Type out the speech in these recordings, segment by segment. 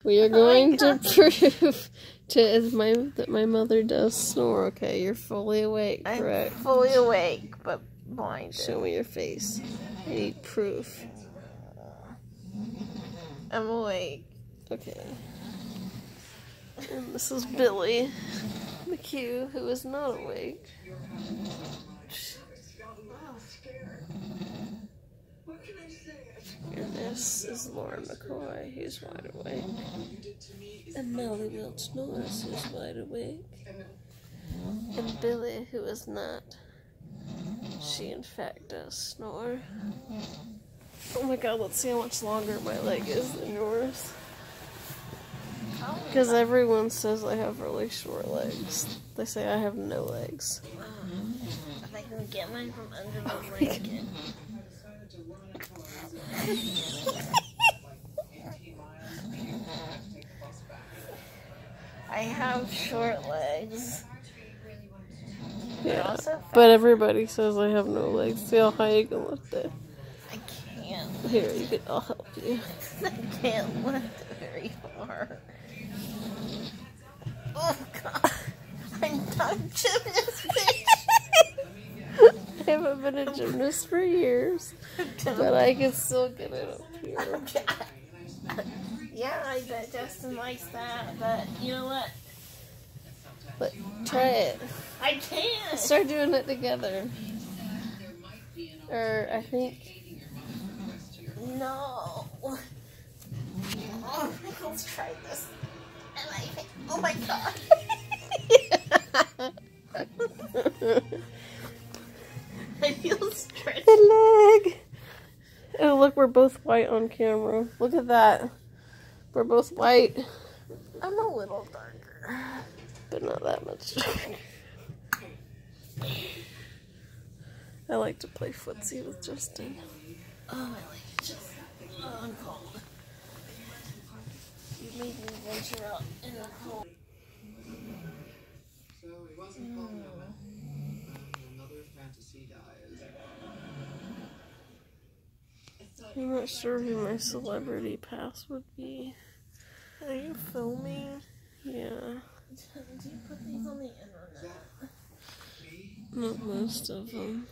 We are going to prove that my mother does snore. Okay, you're fully awake, correct? I'm fully awake, but blinded. Show me your face. I need proof. I'm awake. Okay. And this is Billy McHugh, who is not awake. And this is Lauren McCoy, who's wide awake. And Melly Welch Norris, who's wide awake. And Billy, who is not. She, in fact, does snore. Oh my god, let's see how much longer my leg is than yours. Because everyone says I have really short legs. They say I have no legs. If I can get mine from under the blanket. I have short legs. Yeah, but everybody says I have no legs. See how high you can lift it. I can't. Here, I'll help you. I can't lift it very far. Oh god. I'm not a gymnast, bitch. I haven't been a gymnast for years, but I can still get it up here. Yeah, I bet Justin likes that, but you know what? But try it. I can't. Let's start doing it together. Or I think. No. Oh, let's try this. Oh my god. I feel stretched. The leg. Oh, look, we're both white on camera. Look at that. We're both white. I'm a little darker. But not that much darker. I like to play footsie with Justin. Oh, I like it just. Oh, I'm cold. You made me venture out in the cold. So it wasn't called another fantasy dies. I'm not sure who my celebrity pass would be. Are you filming? Yeah. Do you put these on the internet? Not most of them.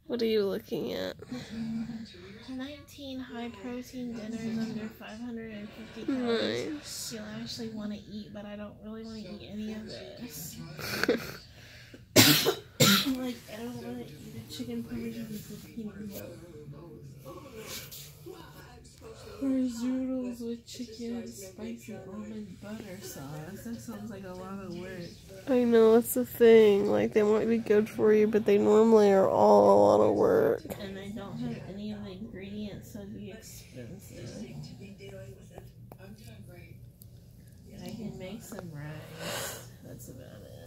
What are you looking at? 19 high-protein dinners under 550 calories. Nice. You'll actually want to eat, but I don't really want to eat any of this. Like, I don't want to eat a chicken parmesan with peanut butter. Or zoodles with chicken and spicy almond butter sauce. That sounds like a lot of work. I know, that's the thing. Like, they might be good for you, but they normally are all a lot of work. And I don't have any of the ingredients, so it'd be expensive. I can make some rice. That's about it.